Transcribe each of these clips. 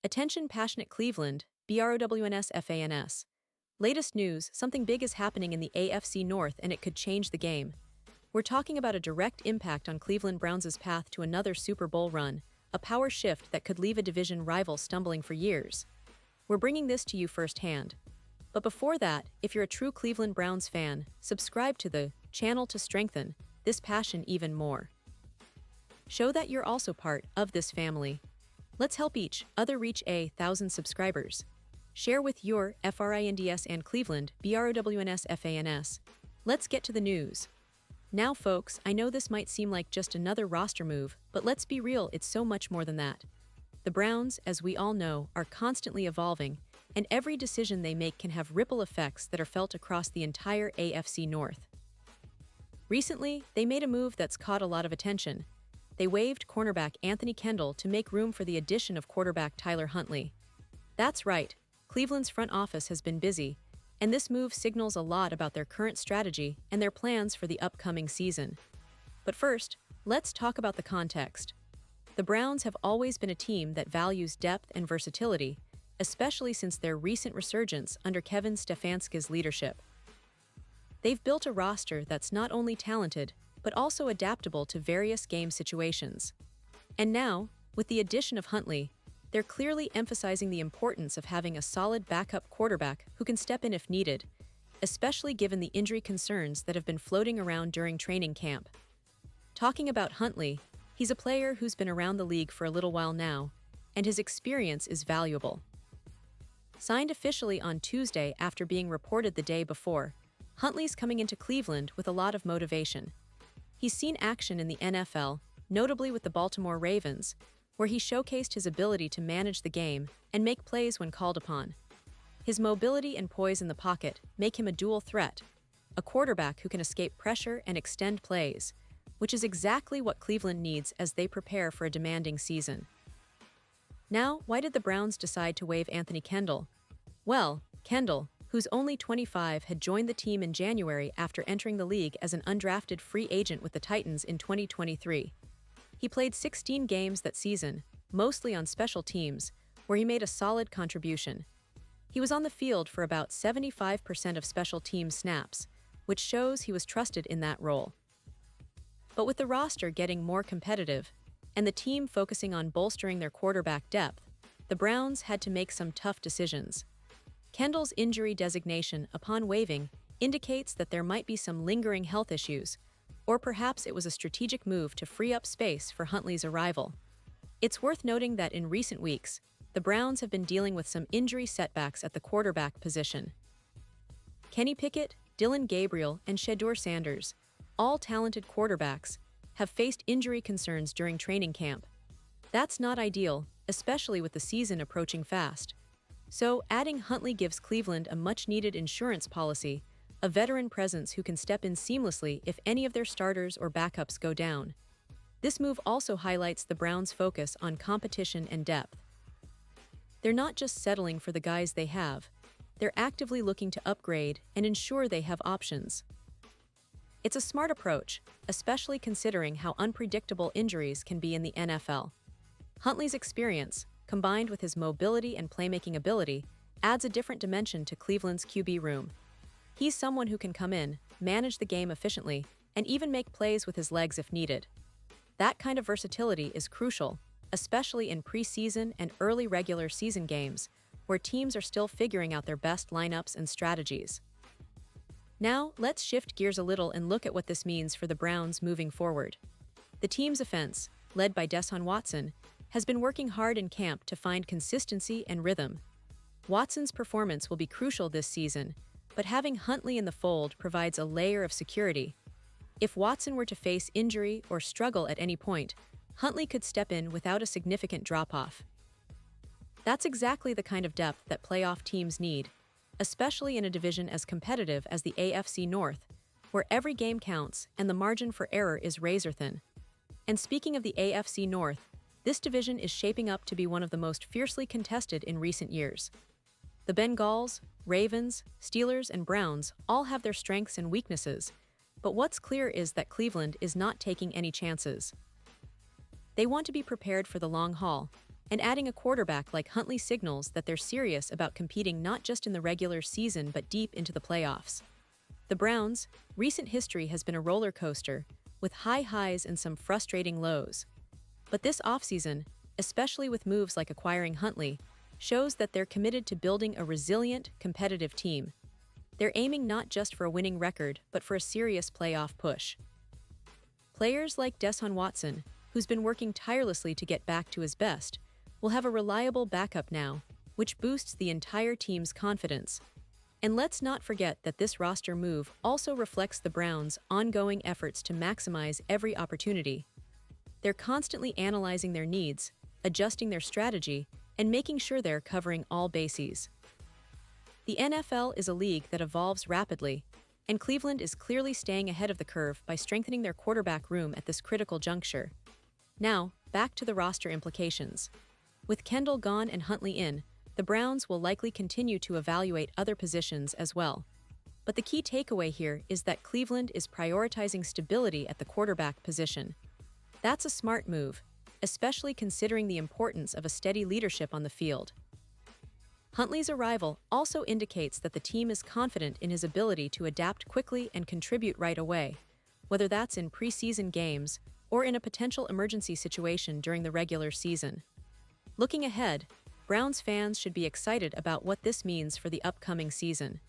Attention passionate Cleveland, Browns fans. Latest news, something big is happening in the AFC North and it could change the game. We're talking about a direct impact on Cleveland Browns' path to another Super Bowl run, a power shift that could leave a division rival stumbling for years. We're bringing this to you firsthand. But before that, if you're a true Cleveland Browns fan, subscribe to the channel to strengthen this passion even more. Show that you're also part of this family. Let's help each other reach 1,000 subscribers. Share with your friends and Cleveland Browns fans. Let's get to the news. Now folks, I know this might seem like just another roster move, but let's be real, it's so much more than that. The Browns, as we all know, are constantly evolving, and every decision they make can have ripple effects that are felt across the entire AFC North. Recently, they made a move that's caught a lot of attention. They waived cornerback Anthony Kendall to make room for the addition of quarterback Tyler Huntley. That's right, Cleveland's front office has been busy, and this move signals a lot about their current strategy and their plans for the upcoming season. But first, let's talk about the context. The Browns have always been a team that values depth and versatility, especially since their recent resurgence under Kevin Stefanski's leadership. They've built a roster that's not only talented, but also adaptable to various game situations. And now, with the addition of Huntley, they're clearly emphasizing the importance of having a solid backup quarterback who can step in if needed, especially given the injury concerns that have been floating around during training camp. Talking about Huntley, he's a player who's been around the league for a little while now, and his experience is valuable. Signed officially on Tuesday after being reported the day before, Huntley's coming into Cleveland with a lot of motivation. He's seen action in the NFL, notably with the Baltimore Ravens, where he showcased his ability to manage the game and make plays when called upon. His mobility and poise in the pocket make him a dual threat, a quarterback who can escape pressure and extend plays, which is exactly what Cleveland needs as they prepare for a demanding season. Now, why did the Browns decide to waive Anthony Kendall? Well, Kendall, who's only 25, had joined the team in January after entering the league as an undrafted free agent with the Titans in 2023. He played 16 games that season, mostly on special teams, where he made a solid contribution. He was on the field for about 75% of special team snaps, which shows he was trusted in that role. But with the roster getting more competitive, and the team focusing on bolstering their quarterback depth, the Browns had to make some tough decisions. Kendall's injury designation upon waiving indicates that there might be some lingering health issues, or perhaps it was a strategic move to free up space for Huntley's arrival. It's worth noting that in recent weeks, the Browns have been dealing with some injury setbacks at the quarterback position. Kenny Pickett, Dylan Gabriel, and Shedeur Sanders, all talented quarterbacks, have faced injury concerns during training camp. That's not ideal, especially with the season approaching fast. So, adding Huntley gives Cleveland a much-needed insurance policy, a veteran presence who can step in seamlessly if any of their starters or backups go down. This move also highlights the Browns' focus on competition and depth. They're not just settling for the guys they have, they're actively looking to upgrade and ensure they have options. It's a smart approach, especially considering how unpredictable injuries can be in the NFL. Huntley's experience, combined with his mobility and playmaking ability, adds a different dimension to Cleveland's QB room. He's someone who can come in, manage the game efficiently, and even make plays with his legs if needed. That kind of versatility is crucial, especially in preseason and early regular season games, where teams are still figuring out their best lineups and strategies. Now, let's shift gears a little and look at what this means for the Browns moving forward. The team's offense, led by Deshaun Watson, has been working hard in camp to find consistency and rhythm. Watson's performance will be crucial this season, but having Huntley in the fold provides a layer of security. If Watson were to face injury or struggle at any point, Huntley could step in without a significant drop-off. That's exactly the kind of depth that playoff teams need, especially in a division as competitive as the AFC North, where every game counts and the margin for error is razor-thin. And speaking of the AFC North, this division is shaping up to be one of the most fiercely contested in recent years. The Bengals, Ravens, Steelers, and Browns all have their strengths and weaknesses, but what's clear is that Cleveland is not taking any chances. They want to be prepared for the long haul, and adding a quarterback like Huntley signals that they're serious about competing not just in the regular season but deep into the playoffs. The Browns' recent history has been a roller coaster, with high highs and some frustrating lows. But this offseason, especially with moves like acquiring Huntley, shows that they're committed to building a resilient, competitive team. They're aiming not just for a winning record, but for a serious playoff push. Players like Deshaun Watson, who's been working tirelessly to get back to his best, will have a reliable backup now, which boosts the entire team's confidence. And let's not forget that this roster move also reflects the Browns' ongoing efforts to maximize every opportunity. They're constantly analyzing their needs, adjusting their strategy, and making sure they're covering all bases. The NFL is a league that evolves rapidly, and Cleveland is clearly staying ahead of the curve by strengthening their quarterback room at this critical juncture. Now, back to the roster implications. With Kendall gone and Huntley in, the Browns will likely continue to evaluate other positions as well. But the key takeaway here is that Cleveland is prioritizing stability at the quarterback position. That's a smart move, especially considering the importance of a steady leadership on the field. Huntley's arrival also indicates that the team is confident in his ability to adapt quickly and contribute right away, whether that's in preseason games or in a potential emergency situation during the regular season. Looking ahead, Browns fans should be excited about what this means for the upcoming season.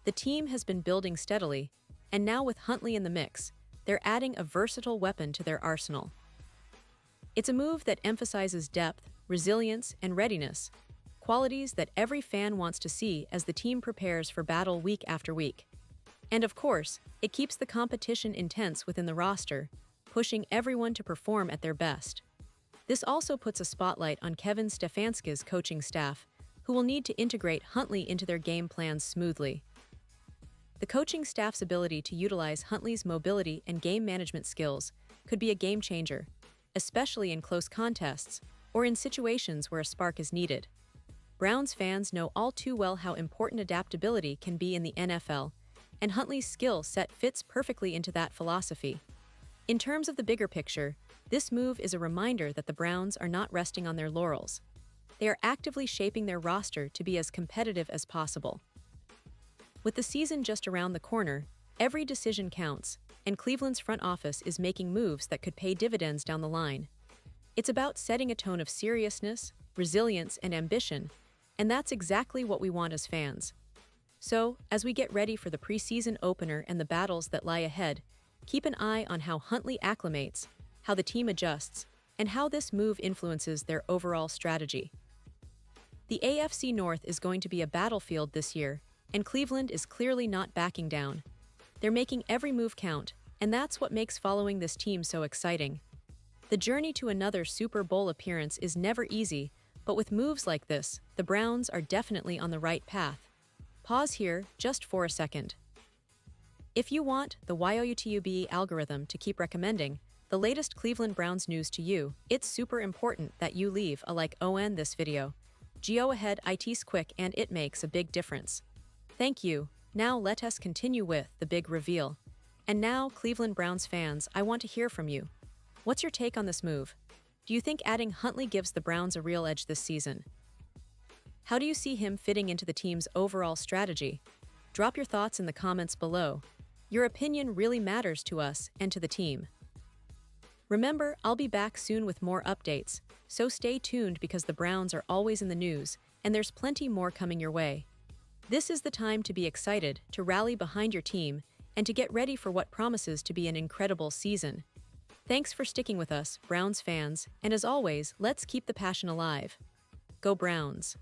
The team has been building steadily, and now with Huntley in the mix, they're adding a versatile weapon to their arsenal. It's a move that emphasizes depth, resilience, and readiness, qualities that every fan wants to see as the team prepares for battle week after week. And of course, it keeps the competition intense within the roster, pushing everyone to perform at their best. This also puts a spotlight on Kevin Stefanski's coaching staff, who will need to integrate Huntley into their game plans smoothly. The coaching staff's ability to utilize Huntley's mobility and game management skills could be a game changer, especially in close contests or in situations where a spark is needed. Browns fans know all too well how important adaptability can be in the NFL, and Huntley's skill set fits perfectly into that philosophy. In terms of the bigger picture, this move is a reminder that the Browns are not resting on their laurels. They are actively shaping their roster to be as competitive as possible. With the season just around the corner, every decision counts, and Cleveland's front office is making moves that could pay dividends down the line. It's about setting a tone of seriousness, resilience, and ambition, and that's exactly what we want as fans. So, as we get ready for the preseason opener and the battles that lie ahead, keep an eye on how Huntley acclimates, how the team adjusts, and how this move influences their overall strategy. The AFC North is going to be a battlefield this year, and Cleveland is clearly not backing down. They're making every move count, and that's what makes following this team so exciting. The journey to another Super Bowl appearance is never easy, but with moves like this, the Browns are definitely on the right path. Pause here just for a second. If you want the YOUTUBE algorithm to keep recommending the latest Cleveland Browns news to you, it's super important that you leave a like on this video. Go ahead, it's quick and it makes a big difference. Thank you. Now let us continue with the big reveal. And now, Cleveland Browns fans, I want to hear from you. What's your take on this move? Do you think adding Huntley gives the Browns a real edge this season? How do you see him fitting into the team's overall strategy? Drop your thoughts in the comments below. Your opinion really matters to us and to the team. Remember, I'll be back soon with more updates, so stay tuned because the Browns are always in the news, and there's plenty more coming your way. This is the time to be excited, to rally behind your team, and to get ready for what promises to be an incredible season. Thanks for sticking with us, Browns fans, and as always, let's keep the passion alive. Go Browns!